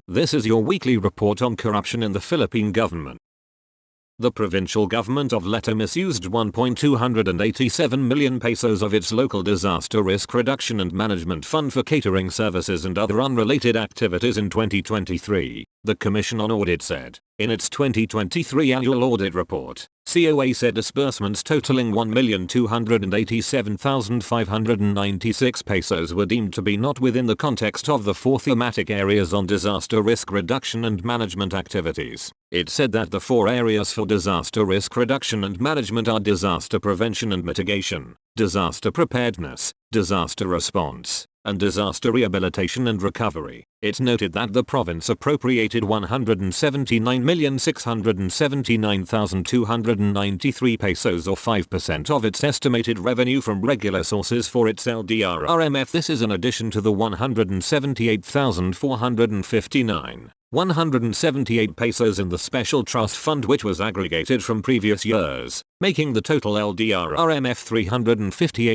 This is your weekly report on corruption in the Philippine government. The provincial government of Leyte misused 1.287 million pesos of its local disaster risk reduction and management fund for catering services and other unrelated activities in 2023, the Commission on Audit said. In its 2023 annual audit report, COA said disbursements totaling 1,287,596 pesos were deemed to be not within the context of the four thematic areas on disaster risk reduction and management activities. It said that the four areas for disaster risk reduction and management are disaster prevention and mitigation, disaster preparedness, disaster response, and disaster rehabilitation and recovery. It noted that the province appropriated 179,679,293 pesos or 5% of its estimated revenue from regular sources for its LDR-RMF. This is in addition to the 178,459,178 pesos in the special trust fund which was aggregated from previous years, making the total LDR-RMF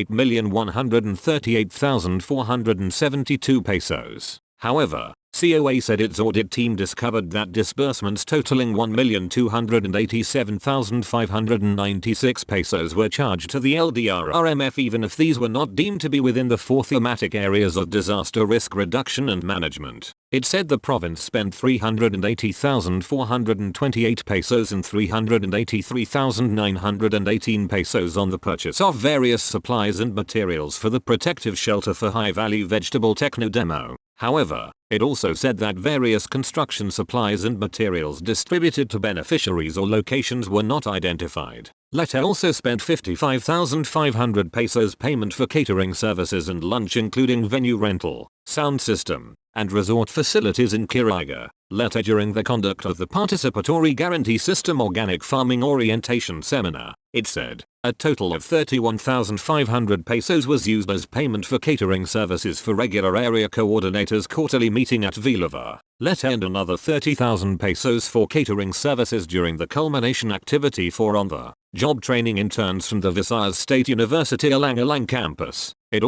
358,138,472 pesos. However, COA said its audit team discovered that disbursements totaling 1,287,596 pesos were charged to the LDR-RMF even if these were not deemed to be within the four thematic areas of disaster risk reduction and management. It said the province spent 380,428 pesos and 383,918 pesos on the purchase of various supplies and materials for the protective shelter for high-value vegetable techno demo. However, it also said that various construction supplies and materials distributed to beneficiaries or locations were not identified. Leyte also spent 55,500 pesos payment for catering services and lunch including venue rental, sound system, and resort facilities in Quirigua, Leyte during the conduct of the Participatory Guarantee System Organic Farming Orientation Seminar. It said, a total of 31,500 pesos was used as payment for catering services for regular area coordinators quarterly meeting at Vilava, Leyte, and another 30,000 pesos for catering services during the culmination activity for on-the-job training interns from the Visayas State University Alang-Alang campus. It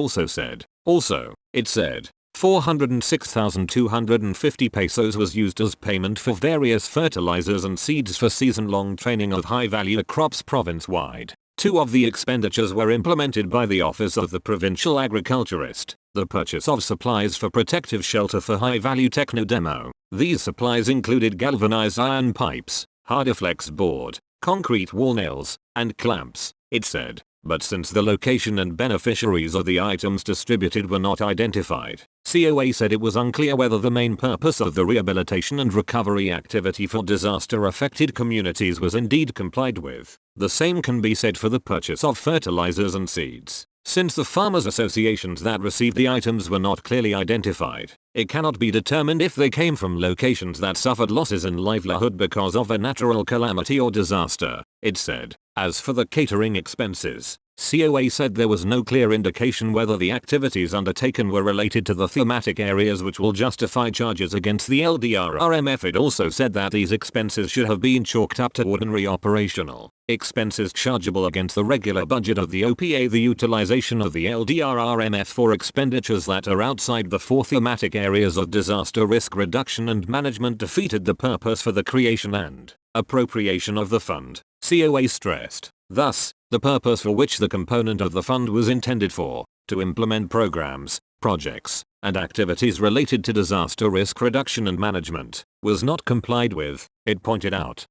said 406,250 pesos was used as payment for various fertilizers and seeds for season-long training of high-value crops province-wide. Two of the expenditures were implemented by the Office of the Provincial Agriculturist, the purchase of supplies for protective shelter for high-value techno demo. These supplies included galvanized iron pipes, Hardiflex board, concrete wall nails, and clamps, it said. But since the location and beneficiaries of the items distributed were not identified, COA said it was unclear whether the main purpose of the rehabilitation and recovery activity for disaster-affected communities was indeed complied with. The same can be said for the purchase of fertilizers and seeds. Since the farmers' associations that received the items were not clearly identified, it cannot be determined if they came from locations that suffered losses in livelihood because of a natural calamity or disaster, it said. As for the catering expenses, COA said there was no clear indication whether the activities undertaken were related to the thematic areas which will justify charges against the LDR-RMF. It also said that these expenses should have been chalked up to ordinary operational expenses chargeable against the regular budget of the OPA. The utilization of the LDR-RMF for expenditures that are outside the four thematic areas of disaster risk reduction and management defeated the purpose for the creation and appropriation of the fund, COA stressed. Thus, the purpose for which the component of the fund was intended for, to implement programs, projects, and activities related to disaster risk reduction and management, was not complied with, it pointed out.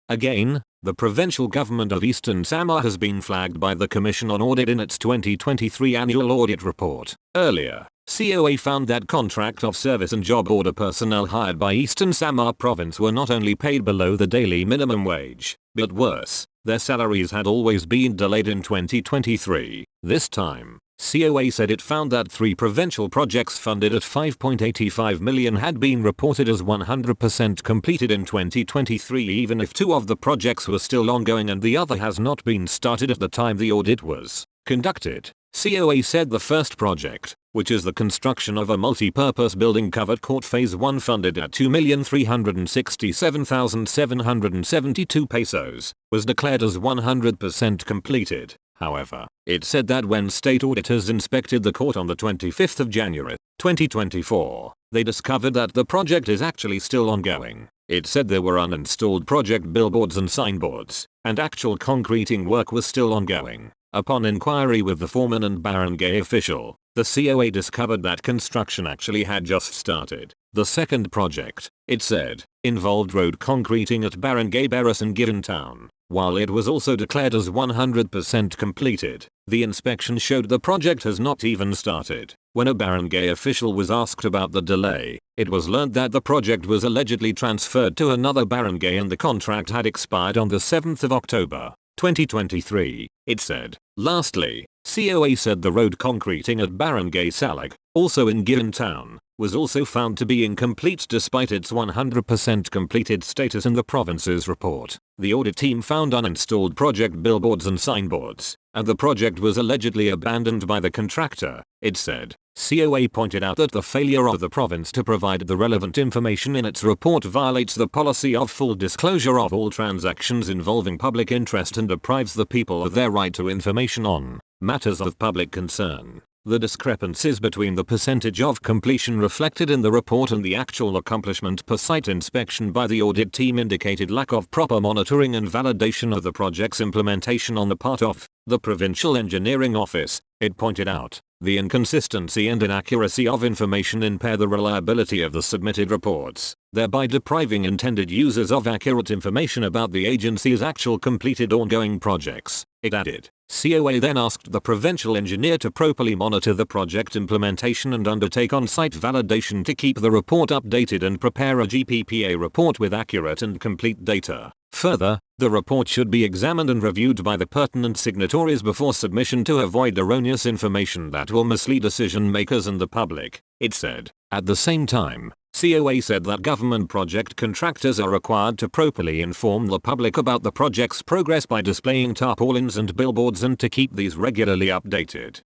Again, the provincial government of Eastern Samar has been flagged by the Commission on Audit in its 2023 annual audit report. Earlier, COA found that contract of service and job order personnel hired by Eastern Samar province were not only paid below the daily minimum wage, but worse, their salaries had always been delayed in 2023. This time, COA said it found that 3 provincial projects funded at 5.85 million had been reported as 100% completed in 2023 even if 2 of the projects were still ongoing and the other has not been started at the time the audit was conducted. COA said the first project, which is the construction of a multi-purpose building covered court phase 1 funded at 2,367,772 pesos, was declared as 100% completed. However, it said that when state auditors inspected the court on the 25th of January, 2024, they discovered that the project is actually still ongoing. It said there were uninstalled project billboards and signboards, and actual concreting work was still ongoing. Upon inquiry with the foreman and barangay official, the COA discovered that construction actually had just started. The second project, it said, involved road concreting at Barangay Beras in Given Town. While it was also declared as 100% completed, the inspection showed the project has not even started. When a barangay official was asked about the delay, it was learned that the project was allegedly transferred to another barangay and the contract had expired on the 7th of October, 2023, it said. Lastly, COA said the road concreting at Barangay Salag, also in Given Town, was also found to be incomplete despite its 100% completed status in the province's report. The audit team found uninstalled project billboards and signboards, and the project was allegedly abandoned by the contractor, it said. COA pointed out that the failure of the province to provide the relevant information in its report violates the policy of full disclosure of all transactions involving public interest and deprives the people of their right to information on matters of public concern. The discrepancies between the percentage of completion reflected in the report and the actual accomplishment per site inspection by the audit team indicated lack of proper monitoring and validation of the project's implementation on the part of the Provincial Engineering Office, it pointed out. The inconsistency and inaccuracy of information impair the reliability of the submitted reports, thereby depriving intended users of accurate information about the agency's actual completed ongoing projects, it added. COA then asked the provincial engineer to properly monitor the project implementation and undertake on-site validation to keep the report updated and prepare a GPPA report with accurate and complete data. Further, the report should be examined and reviewed by the pertinent signatories before submission to avoid erroneous information that will mislead decision makers and the public, it said. At the same time, COA said that government project contractors are required to properly inform the public about the project's progress by displaying tarpaulins and billboards and to keep these regularly updated.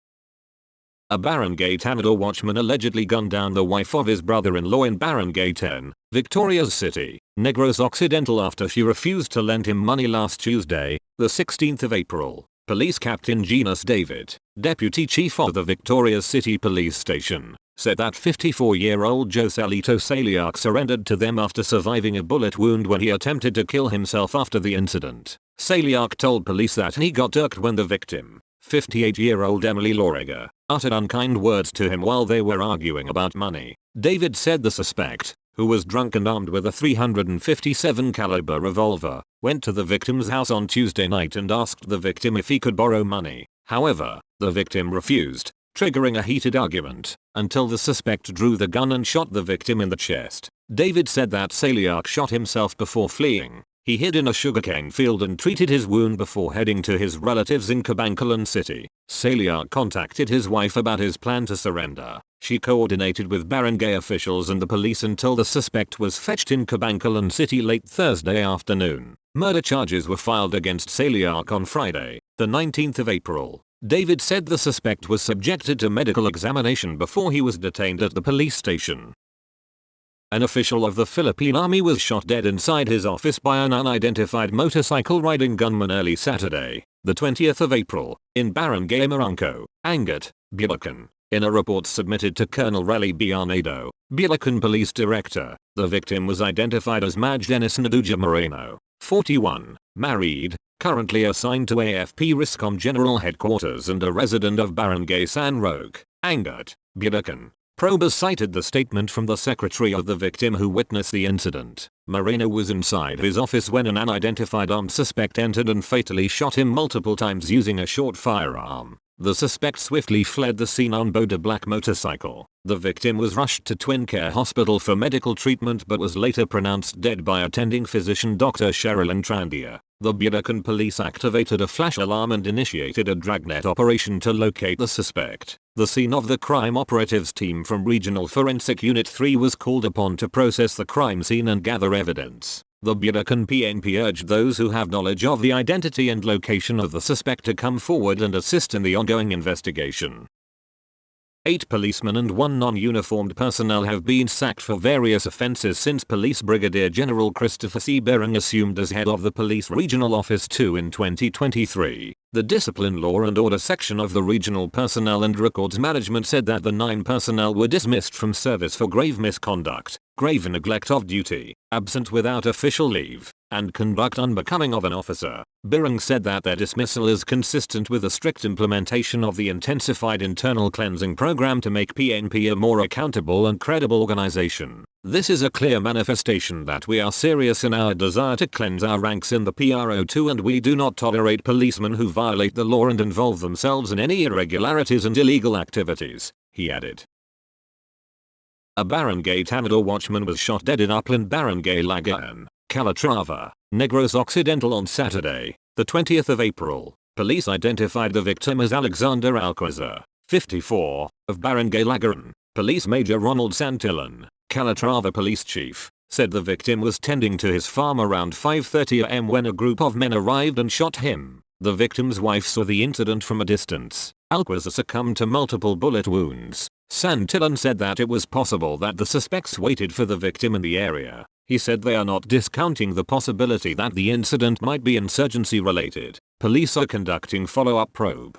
A Barangay Tanador watchman allegedly gunned down the wife of his brother-in-law in Barangay 10, Victoria's City, Negros Occidental after she refused to lend him money last Tuesday, the 16th of April. Police Captain Genus David, Deputy Chief of the Victoria's City Police Station, said that 54-year-old Joselito Saliac surrendered to them after surviving a bullet wound when he attempted to kill himself after the incident. Saliac told police that he got irked when the victim, 58-year-old Emily Lorega, uttered unkind words to him while they were arguing about money. David said the suspect, who was drunk and armed with a .357 caliber revolver, went to the victim's house on Tuesday night and asked the victim if he could borrow money. However, the victim refused, triggering a heated argument, until the suspect drew the gun and shot the victim in the chest. David said that Saliac shot himself before fleeing. He hid in a sugarcane field and treated his wound before heading to his relatives in Cabancalan City. Saliac contacted his wife about his plan to surrender. She coordinated with barangay officials and the police until the suspect was fetched in Cabancalan City late Thursday afternoon. Murder charges were filed against Saliac on Friday, the 19th of April. David said the suspect was subjected to medical examination before he was detained at the police station. An official of the Philippine Army was shot dead inside his office by an unidentified motorcycle-riding gunman early Saturday, the 20th of April, in Barangay Marangco, Angat, Bulacan. In a report submitted to Colonel Relly Bianado, Bulacan Police Director, the victim was identified as Maj Dennis Naduja Moreno, 41, married, currently assigned to AFP Riscom General Headquarters and a resident of Barangay San Roque, Angat, Bulacan. Probers cited the statement from the secretary of the victim who witnessed the incident. Moreno was inside his office when an unidentified armed suspect entered and fatally shot him multiple times using a short firearm. The suspect swiftly fled the scene on board a black motorcycle. The victim was rushed to Twin Care Hospital for medical treatment but was later pronounced dead by attending physician Dr. Sherilyn Trandia. The Bulacan police activated a flash alarm and initiated a dragnet operation to locate the suspect. The scene of the crime operatives team from Regional Forensic Unit 3 was called upon to process the crime scene and gather evidence. The Bulacan PNP urged those who have knowledge of the identity and location of the suspect to come forward and assist in the ongoing investigation. 8 policemen and 1 non-uniformed personnel have been sacked for various offences since Police Brigadier General Christopher C. Bering assumed as head of the Police Regional Office 2 in 2023. The Discipline Law and Order section of the Regional Personnel and Records Management said that the 9 personnel were dismissed from service for grave misconduct, grave neglect of duty, absent without official leave, and conduct unbecoming of an officer. Birring said that their dismissal is consistent with the strict implementation of the intensified internal cleansing program to make PNP a more accountable and credible organization. This is a clear manifestation that we are serious in our desire to cleanse our ranks in the PRO2, and we do not tolerate policemen who violate the law and involve themselves in any irregularities and illegal activities, he added. A barangay Tanador watchman was shot dead in upland barangay Lagayan, Calatrava, Negros Occidental on Saturday, the 20th of April. Police identified the victim as Alexander Alcazar, 54, of Barangay Lagayan. Police Major Ronald Santillan, Calatrava Police Chief, said the victim was tending to his farm around 5:30 am when a group of men arrived and shot him. The victim's wife saw the incident from a distance. Alcazar succumbed to multiple bullet wounds. Santillan said that it was possible that the suspects waited for the victim in the area. He said they are not discounting the possibility that the incident might be insurgency related. Police are conducting follow-up probe.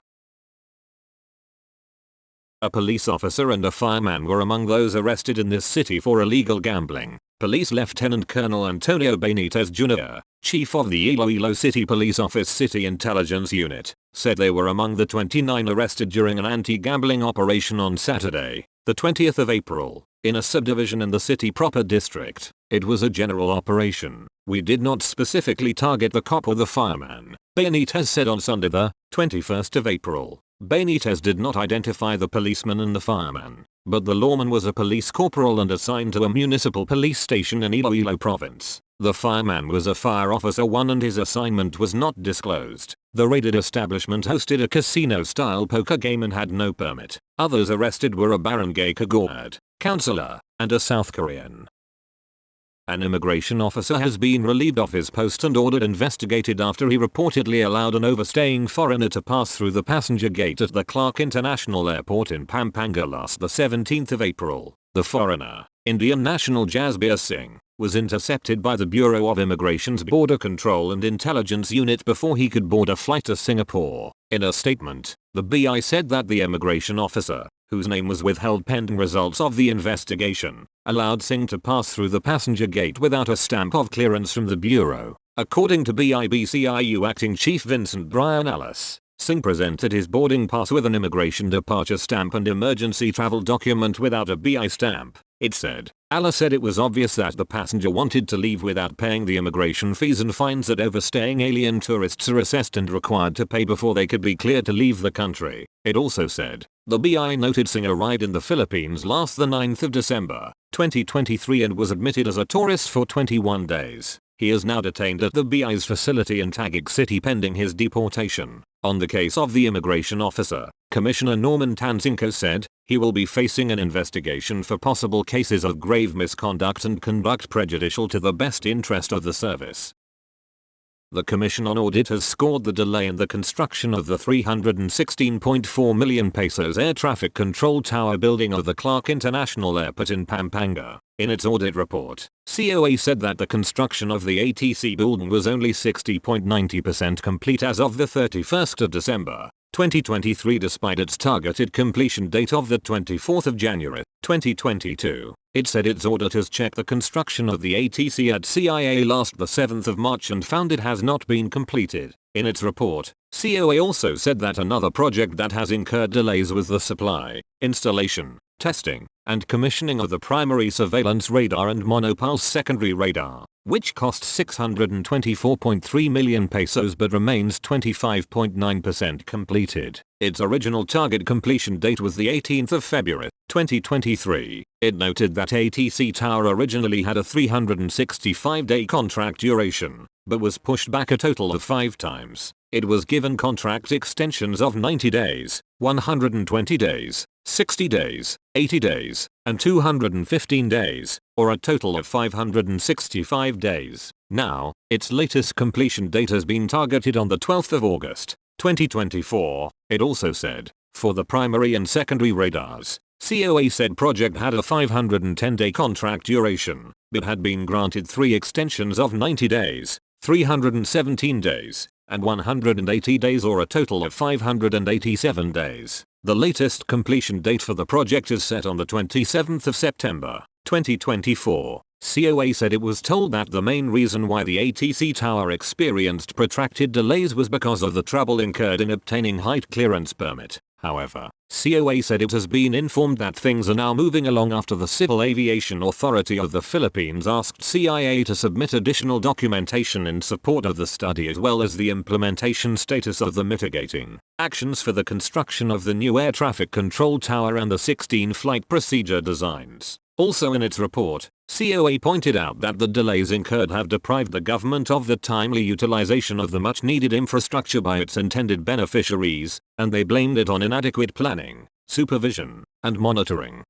A police officer and a fireman were among those arrested in this city for illegal gambling. Police Lieutenant Colonel Antonio Benitez Jr., chief of the Iloilo City Police Office City Intelligence Unit, said they were among the 29 arrested during an anti-gambling operation on Saturday, the 20th of April, in a subdivision in the city proper district. It was a general operation. We did not specifically target the cop or the fireman, Benitez said on Sunday the 21st of April. Benitez did not identify the policeman and the fireman, but the lawman was a police corporal and assigned to a municipal police station in Iloilo province. The fireman was a fire officer 1 and his assignment was not disclosed. The raided establishment hosted a casino-style poker game and had no permit. Others arrested were a barangay Kagawad, councillor, and a South Korean. An immigration officer has been relieved of his post and ordered investigated after he reportedly allowed an overstaying foreigner to pass through the passenger gate at the Clark International Airport in Pampanga last the 17th of April. The foreigner, Indian national Jasbir Singh, was intercepted by the Bureau of Immigration's Border Control and Intelligence Unit before he could board a flight to Singapore. In a statement, the BI said that the immigration officer, whose name was withheld pending results of the investigation, allowed Singh to pass through the passenger gate without a stamp of clearance from the Bureau. According to BIBCIU Acting Chief Vincent Brian Ellis, Singh presented his boarding pass with an immigration departure stamp and emergency travel document without a BI stamp, it said. Ellis said it was obvious that the passenger wanted to leave without paying the immigration fees and fines that overstaying alien tourists are assessed and required to pay before they could be cleared to leave the country. It also said, the BI noted Singh arrived in the Philippines last the 9th of December, 2023 and was admitted as a tourist for 21 days. He is now detained at the BI's facility in Taguig City pending his deportation. On the case of the immigration officer, Commissioner Norman Tanzinko said, he will be facing an investigation for possible cases of grave misconduct and conduct prejudicial to the best interest of the service. The Commission on Audit has scored the delay in the construction of the 316.4 million pesos air traffic control tower building of the Clark International Airport in Pampanga. In its audit report, COA said that the construction of the ATC building was only 60.90% complete as of the 31st of December, 2023 despite its targeted completion date of the 24th of January, 2022. It said its auditors checked the construction of the ATC at CIA last the 7th of March and found it has not been completed. In its report, COA also said that another project that has incurred delays was the supply, installation, testing, and commissioning of the primary surveillance radar and monopulse secondary radar, which cost 624.3 million pesos but remains 25.9% completed. Its original target completion date was the 18th of February, 2023. It noted that ATC Tower originally had a 365-day contract duration, but was pushed back a total of 5 times. It was given contract extensions of 90 days, 120 days, 60 days, 80 days, and 215 days, or a total of 565 days. Now, its latest completion date has been targeted on the 12th of August, 2024, it also said. For the primary and secondary radars, COA said project had a 510-day contract duration, but had been granted 3 extensions of 90 days, 317 days, and 180 days, or a total of 587 days. The latest completion date for the project is set on the 27th of September, 2024. COA said it was told that the main reason why the ATC tower experienced protracted delays was because of the trouble incurred in obtaining height clearance permit. However, COA said it has been informed that things are now moving along after the Civil Aviation Authority of the Philippines asked CIA to submit additional documentation in support of the study, as well as the implementation status of the mitigating actions for the construction of the new air traffic control tower and the 16 flight procedure designs. Also in its report, COA pointed out that the delays incurred have deprived the government of the timely utilization of the much-needed infrastructure by its intended beneficiaries, and they blamed it on inadequate planning, supervision, and monitoring.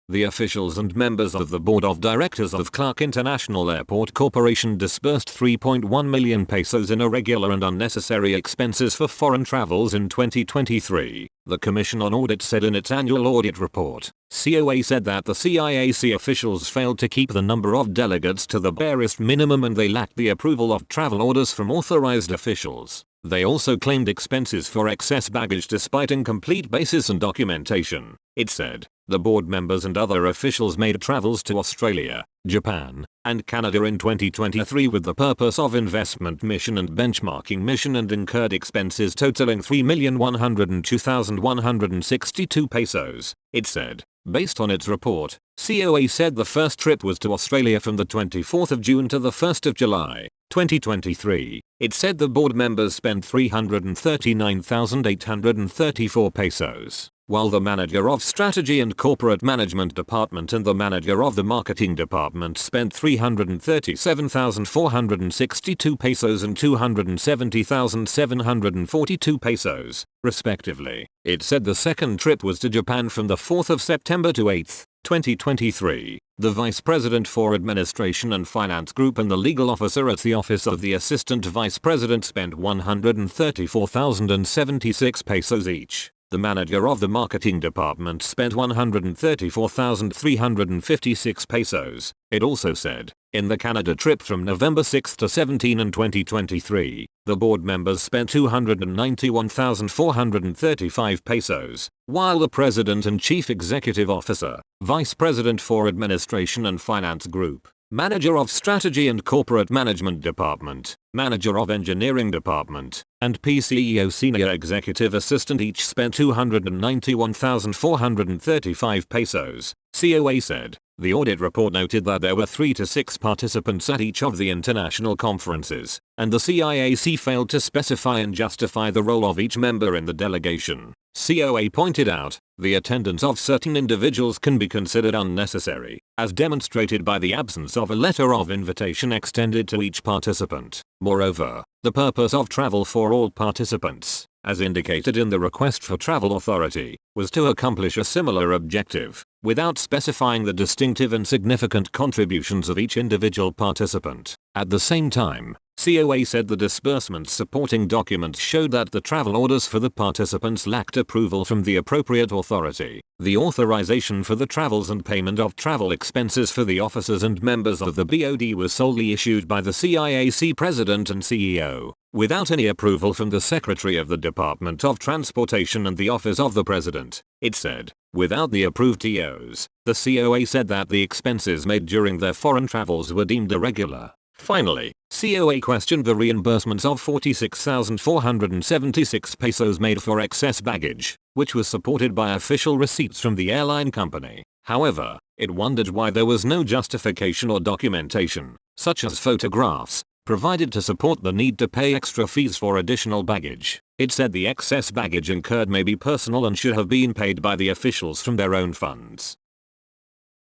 The officials and members of the board of directors of Clark International Airport Corporation disbursed 3.1 million pesos in irregular and unnecessary expenses for foreign travels in 2023, the Commission on Audit said in its annual audit report. COA said that the CIAC officials failed to keep the number of delegates to the barest minimum, and they lacked the approval of travel orders from authorized officials. They also claimed expenses for excess baggage despite incomplete basis and documentation. It said, the board members and other officials made travels to Australia, Japan, and Canada in 2023 with the purpose of investment mission and benchmarking mission, and incurred expenses totaling 3,102,162 pesos, it said. Based on its report, COA said the first trip was to Australia from the 24th of June to the 1st of July, 2023. It said the board members spent 339,834 pesos, while the manager of strategy and corporate management department and the manager of the marketing department spent 337,462 pesos and 270,742 pesos, respectively. It said the second trip was to Japan from the 4th of September to 8th, 2023. The Vice President for Administration and Finance Group and the legal officer at the Office of the Assistant Vice President spent 134,076 pesos each. The manager of the marketing department spent 134,356 pesos, it also said. In the Canada trip from November 6 to 17 in 2023, the board members spent 291,435 pesos, while the President and Chief Executive Officer, Vice President for Administration and Finance Group, Manager of Strategy and Corporate Management Department, Manager of Engineering Department, and PCEO Senior Executive Assistant each spent 291,435 pesos, COA said. The audit report noted that there were 3 to 6 participants at each of the international conferences, and the CIAC failed to specify and justify the role of each member in the delegation. COA pointed out, the attendance of certain individuals can be considered unnecessary, as demonstrated by the absence of a letter of invitation extended to each participant. Moreover, the purpose of travel for all participants, as indicated in the request for travel authority, was to accomplish a similar objective, without specifying the distinctive and significant contributions of each individual participant. At the same time, COA said the disbursements supporting documents showed that the travel orders for the participants lacked approval from the appropriate authority. The authorization for the travels and payment of travel expenses for the officers and members of the BOD was solely issued by the CIAC President and CEO, without any approval from the Secretary of the Department of Transportation and the Office of the President, it said. Without the approved TOs, the COA said that the expenses made during their foreign travels were deemed irregular. Finally, COA questioned the reimbursements of 46,476 pesos made for excess baggage, which was supported by official receipts from the airline company. However, it wondered why there was no justification or documentation, such as photographs, provided to support the need to pay extra fees for additional baggage. It said the excess baggage incurred may be personal and should have been paid by the officials from their own funds.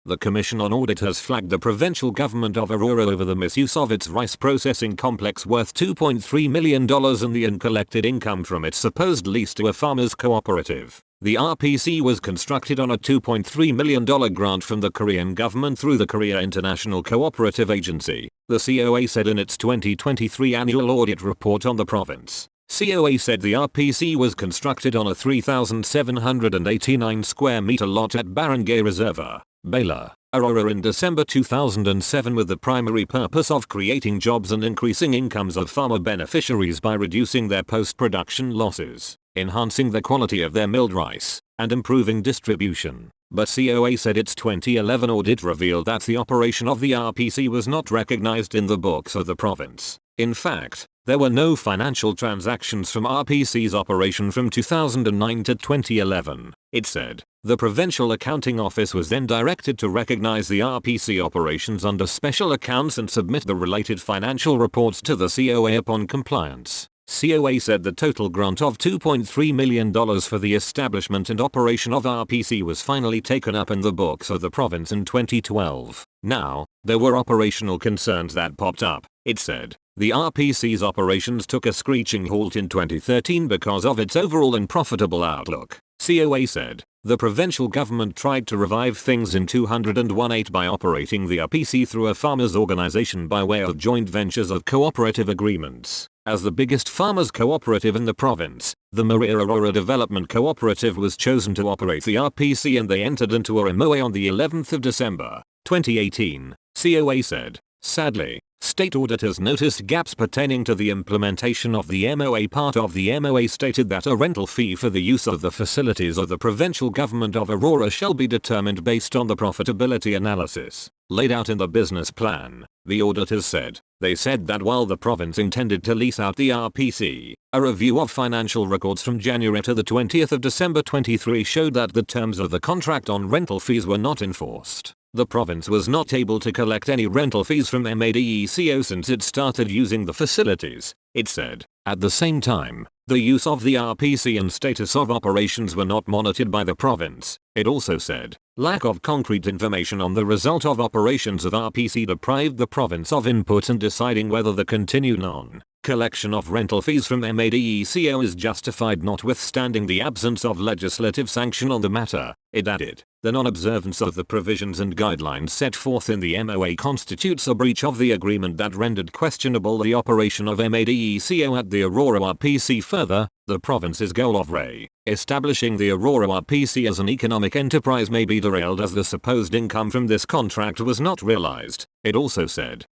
The Commission on Audit has flagged the provincial government of Aurora over the misuse of its rice processing complex worth $2.3 million and the uncollected income from its supposed lease to a farmers' cooperative. The RPC was constructed on a $2.3 million grant from the Korean government through the Korea International Cooperative Agency, the COA said in its 2023 annual audit report on the province. COA said the RPC was constructed on a 3,789 square meter lot at Barangay Reserva, Bela, Aurora in December 2007 with the primary purpose of creating jobs and increasing incomes of farmer beneficiaries by reducing their post-production losses, enhancing the quality of their milled rice, and improving distribution. But COA said its 2011 audit revealed that the operation of the RPC was not recognized in the books of the province. In fact, there were no financial transactions from RPC's operation from 2009 to 2011, it said. The Provincial Accounting Office was then directed to recognize the RPC operations under special accounts and submit the related financial reports to the COA upon compliance. COA said the total grant of $2.3 million for the establishment and operation of RPC was finally taken up in the books of the province in 2012. Now, there were operational concerns that popped up, it said. The RPC's operations took a screeching halt in 2013 because of its overall unprofitable outlook, COA said. The provincial government tried to revive things in 2018 by operating the RPC through a farmers' organization by way of joint ventures of cooperative agreements. As the biggest farmers' cooperative in the province, the Maria Aurora Development Cooperative was chosen to operate the RPC and they entered into a MOA on the 11th of December, 2018, COA said. Sadly, state auditors noticed gaps pertaining to the implementation of the MOA. Part of the MOA stated that a rental fee for the use of the facilities of the provincial government of Aurora shall be determined based on the profitability analysis laid out in the business plan, the auditors said. They said that while the province intended to lease out the RPC, a review of financial records from January to the 20th of December 23 showed that the terms of the contract on rental fees were not enforced. The province was not able to collect any rental fees from MADECO since it started using the facilities, it said. At the same time, the use of the RPC and status of operations were not monitored by the province, it also said. Lack of concrete information on the result of operations of RPC deprived the province of input in deciding whether the continued non-collection of rental fees from MADECO is justified notwithstanding the absence of legislative sanction on the matter, it added. The non-observance of the provisions and guidelines set forth in the MOA constitutes a breach of the agreement that rendered questionable the operation of MADECO at the Aurora RPC. Further, the province's goal of establishing the Aurora RPC as an economic enterprise may be derailed as the supposed income from this contract was not realized, it also said.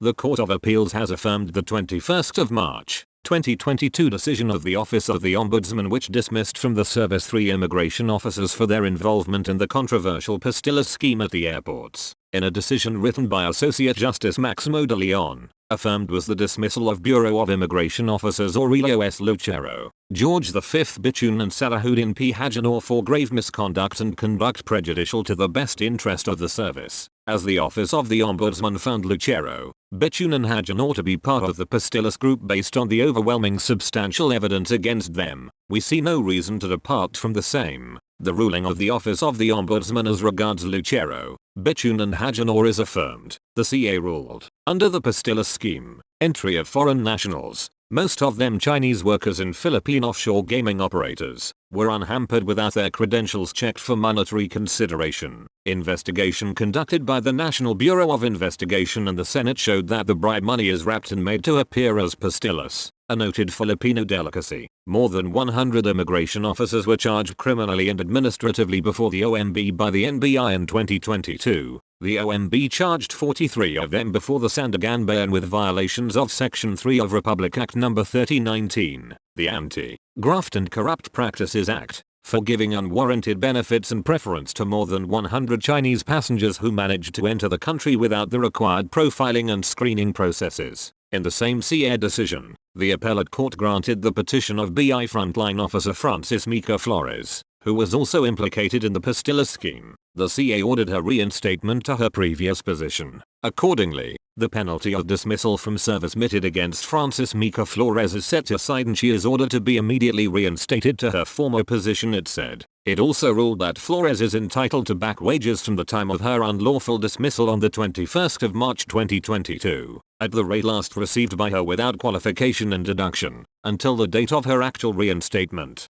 The Court of Appeals has affirmed the 21st of March, 2022 decision of the Office of the Ombudsman which dismissed from the service 3 immigration officers for their involvement in the controversial Pastillas scheme at the airports. In a decision written by Associate Justice Maximo de Leon, affirmed was the dismissal of Bureau of Immigration Officers Aurelio S. Lucero, George V. Bichun and Salahuddin P. Hajanor for grave misconduct and conduct prejudicial to the best interest of the service. As the Office of the Ombudsman found Lucero, Bichun and Hajanor to be part of the Pastillas group based on the overwhelming substantial evidence against them, we see no reason to depart from the same. The ruling of the Office of the Ombudsman as regards Lucero, Bichun and Hajanor is affirmed. The CA ruled, under the Pastillas scheme, entry of foreign nationals, most of them Chinese workers in Philippine offshore gaming operators, were unhampered without their credentials checked for monetary consideration. Investigation conducted by the National Bureau of Investigation and the Senate showed that the bribe money is wrapped and made to appear as pastillas, a noted Filipino delicacy. More than 100 immigration officers were charged criminally and administratively before the OMB by the NBI in 2022. The OMB charged 43 of them before the Sandiganbayan with violations of Section 3 of Republic Act No. 3019, the Anti-Graft and Corrupt Practices Act, for giving unwarranted benefits and preference to more than 100 Chinese passengers who managed to enter the country without the required profiling and screening processes. In the same CA decision, the appellate court granted the petition of BI frontline officer Francis Mica Flores, who was also implicated in the Pastillas scheme. The CA ordered her reinstatement to her previous position. Accordingly, the penalty of dismissal from service meted against Francis Mica Flores is set aside and she is ordered to be immediately reinstated to her former position, it said. It also ruled that Flores is entitled to back wages from the time of her unlawful dismissal on the 21st of March 2022, at the rate last received by her without qualification and deduction, until the date of her actual reinstatement.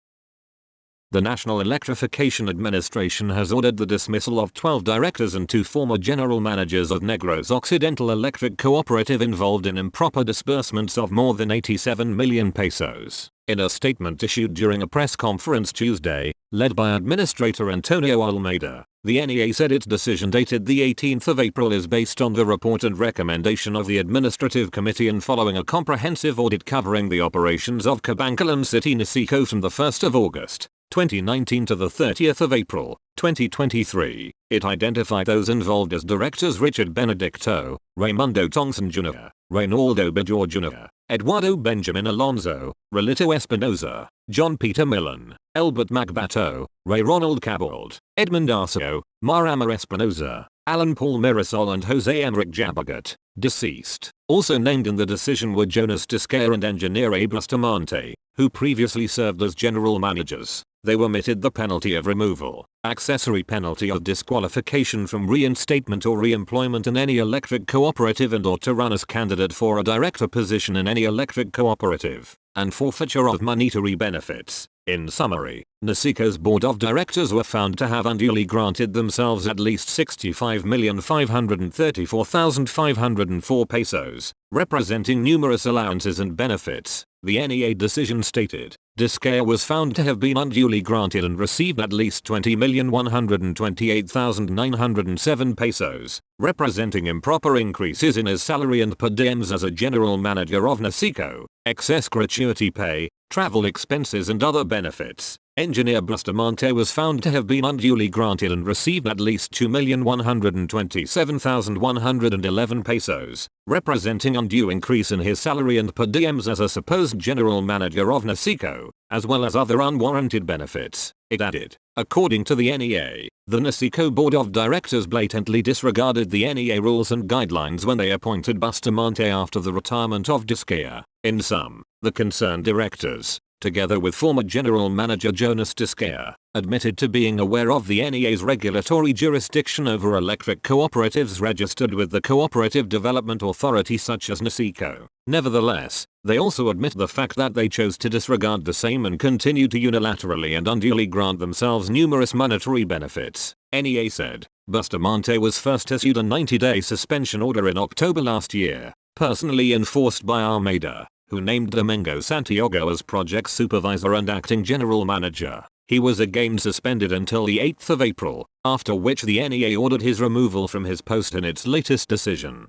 The National Electrification Administration has ordered the dismissal of 12 directors and 2 former general managers of Negros Occidental Electric Cooperative involved in improper disbursements of more than 87 million pesos. In a statement issued during a press conference Tuesday, led by Administrator Antonio Almeida, the NEA said its decision dated the 18th of April is based on the report and recommendation of the Administrative Committee and following a comprehensive audit covering the operations of Cabancalan City Nasico from the 1st of August, 2019 to the 30th of April, 2023. It identified those involved as directors Richard Benedicto, Raimundo Tongson Jr., Reynaldo Bajor Jr., Eduardo Benjamin Alonso, Relito Espinoza, John Peter Millan, Albert Magbato, Ray Ronald Cabald, Edmund Arceo, Marama Espinoza, Alan Paul Mirasol and Jose Emerick Jabagat, deceased. Also named in the decision were Jonas Discare and engineer A. Bustamante, who previously served as general managers. They were omitted the penalty of removal, accessory penalty of disqualification from reinstatement or reemployment in any electric cooperative and or to run as candidate for a director position in any electric cooperative, and forfeiture of monetary benefits. In summary, Nasico's board of directors were found to have unduly granted themselves at least 65,534,504 pesos, representing numerous allowances and benefits, the NEA decision stated. Discare was found to have been unduly granted and received at least 20,128,907 pesos, representing improper increases in his salary and per diems as a general manager of Nasico, excess gratuity pay, travel expenses and other benefits. Engineer Bustamante was found to have been unduly granted and received at least 2,127,111 pesos, representing undue increase in his salary and per diems as a supposed general manager of Nasico, as well as other unwarranted benefits. It added, according to the NEA, the Nasico board of directors blatantly disregarded the NEA rules and guidelines when they appointed Bustamante after the retirement of Discare. In sum, the concerned directors, together with former general manager Jonas Discare, admitted to being aware of the NEA's regulatory jurisdiction over electric cooperatives registered with the Cooperative Development Authority such as Nasico. Nevertheless, they also admit the fact that they chose to disregard the same and continue to unilaterally and unduly grant themselves numerous monetary benefits. NEA said, Bustamante was first issued a 90-day suspension order in October last year, personally enforced by Almeida, who named Domingo Santiago as project supervisor and acting general manager. He was again suspended until the 8th of April, after which the NEA ordered his removal from his post in its latest decision.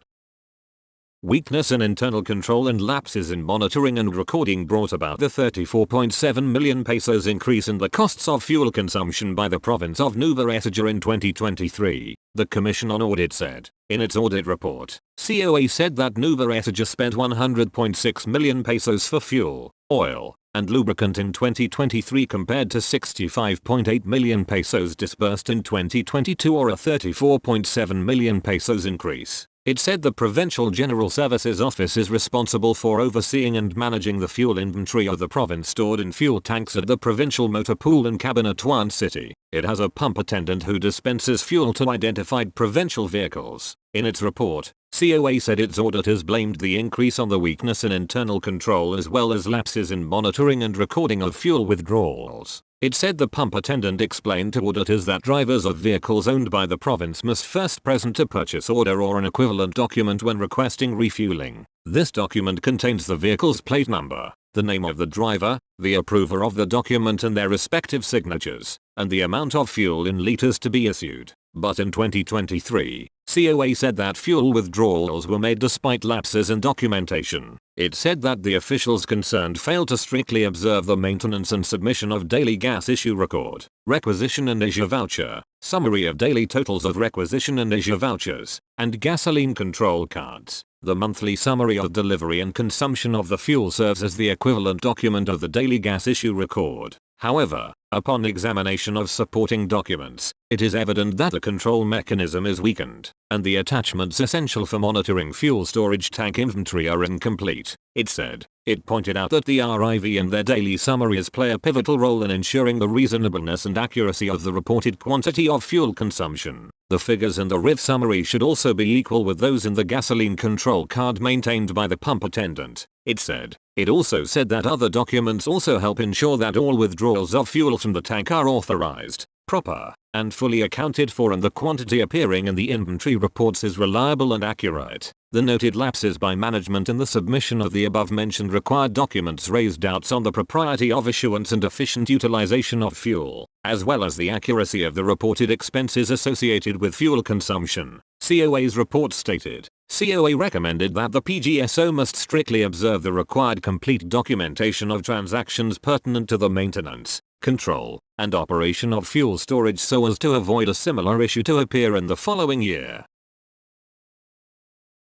Weakness in internal control and lapses in monitoring and recording brought about the 34.7 million pesos increase in the costs of fuel consumption by the province of Nueva Ecija in 2023, the Commission on Audit said. In its audit report, COA said that Nueva Ecija spent 100.6 million pesos for fuel, oil, and lubricant in 2023 compared to 65.8 million pesos disbursed in 2022 or a 34.7 million pesos increase. It said the Provincial General Services Office is responsible for overseeing and managing the fuel inventory of the province stored in fuel tanks at the provincial motor pool in Cabanatuan City. It has a pump attendant who dispenses fuel to identified provincial vehicles. In its report, COA said its auditors blamed the increase on the weakness in internal control as well as lapses in monitoring and recording of fuel withdrawals. It said the pump attendant explained to auditors that drivers of vehicles owned by the province must first present a purchase order or an equivalent document when requesting refueling. This document contains the vehicle's plate number, the name of the driver, the approver of the document and their respective signatures, and the amount of fuel in liters to be issued. But in 2023, COA said that fuel withdrawals were made despite lapses in documentation. It said that the officials concerned failed to strictly observe the maintenance and submission of daily gas issue record, requisition and issue voucher, summary of daily totals of requisition and issue vouchers, and gasoline control cards. The monthly summary of delivery and consumption of the fuel serves as the equivalent document of the daily gas issue record. However, upon examination of supporting documents, it is evident that the control mechanism is weakened, and the attachments essential for monitoring fuel storage tank inventory are incomplete, it said. It pointed out that the RIV and their daily summaries play a pivotal role in ensuring the reasonableness and accuracy of the reported quantity of fuel consumption. The figures in the RIV summary should also be equal with those in the gasoline control card maintained by the pump attendant, it said. It also said that other documents also help ensure that all withdrawals of fuel from the tank are authorized. proper, and fully accounted for, and the quantity appearing in the inventory reports is reliable and accurate. The noted lapses by management in the submission of the above-mentioned required documents raised doubts on the propriety of issuance and efficient utilization of fuel, as well as the accuracy of the reported expenses associated with fuel consumption. COA's report stated, COA recommended that the PGSO must strictly observe the required complete documentation of transactions pertinent to the maintenance, control, and operation of fuel storage so as to avoid a similar issue to appear in the following year.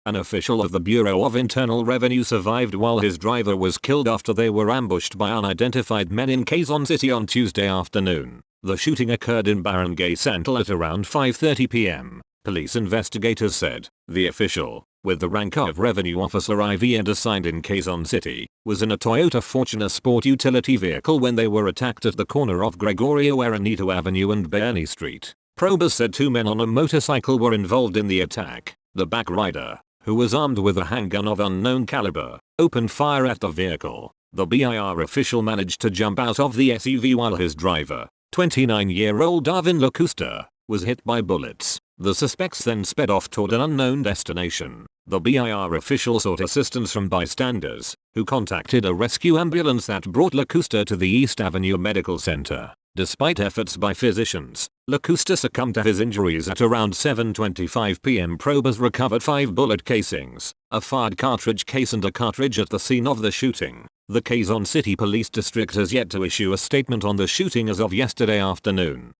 An official of the Bureau of Internal Revenue survived while his driver was killed after they were ambushed by unidentified men in Quezon City on Tuesday afternoon. The shooting occurred in Barangay Santal at around 5:30 p.m., police investigators said. The official, with the rank of Revenue Officer IV and assigned in Quezon City, was in a Toyota Fortuner sport utility vehicle when they were attacked at the corner of Gregorio Aranito Avenue and Bernie Street. Probers said 2 men on a motorcycle were involved in the attack. The back rider, who was armed with a handgun of unknown caliber, opened fire at the vehicle. The BIR official managed to jump out of the SUV while his driver, 29-year-old Darvin Lacusta, was hit by bullets. The suspects then sped off toward an unknown destination. The BIR official sought assistance from bystanders, who contacted a rescue ambulance that brought Lacusta to the East Avenue Medical Center. Despite efforts by physicians, Lacusta succumbed to his injuries at around 7:25 p.m. Probers recovered 5 bullet casings, a fired cartridge case and a cartridge at the scene of the shooting. The Quezon City Police District has yet to issue a statement on the shooting as of yesterday afternoon.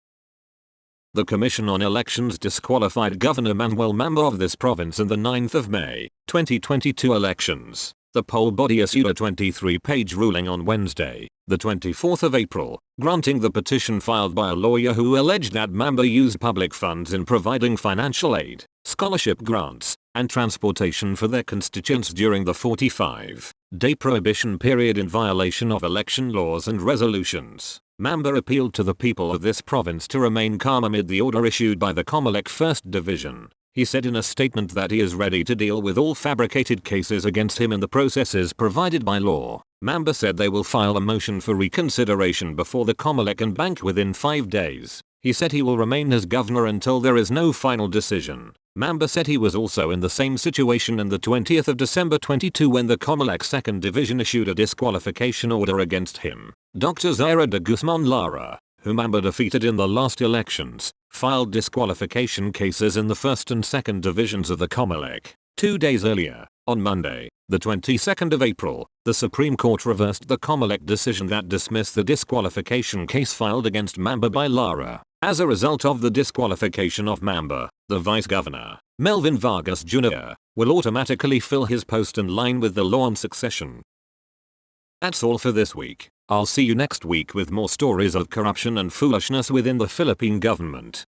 The Commission on Elections disqualified Governor Manuel Mamba of this province in the 9th of May, 2022 elections. The poll body issued a 23-page ruling on Wednesday, the 24th of April, granting the petition filed by a lawyer who alleged that Mamba used public funds in providing financial aid, scholarship grants, and transportation for their constituents during the 45-day prohibition period in violation of election laws and resolutions. Mamba appealed to the people of this province to remain calm amid the order issued by the Comelec 1st Division. He said in a statement that he is ready to deal with all fabricated cases against him in the processes provided by law. Mamba said they will file a motion for reconsideration before the Comelec and Bank within 5 days. He said he will remain as governor until there is no final decision. Mamba said he was also in the same situation on the 20th of December 22 when the Comelec 2nd Division issued a disqualification order against him. Dr. Zaira de Guzman Lara, who Mamba defeated in the last elections, filed disqualification cases in the 1st and 2nd Divisions of the Comelec. 2 days earlier, on Monday, the 22nd of April, the Supreme Court reversed the Comelec decision that dismissed the disqualification case filed against Mamba by Lara. As a result of the disqualification of Mamba, the Vice Governor, Melvin Vargas Jr., will automatically fill his post in line with the law on succession. That's all for this week. I'll see you next week with more stories of corruption and foolishness within the Philippine government.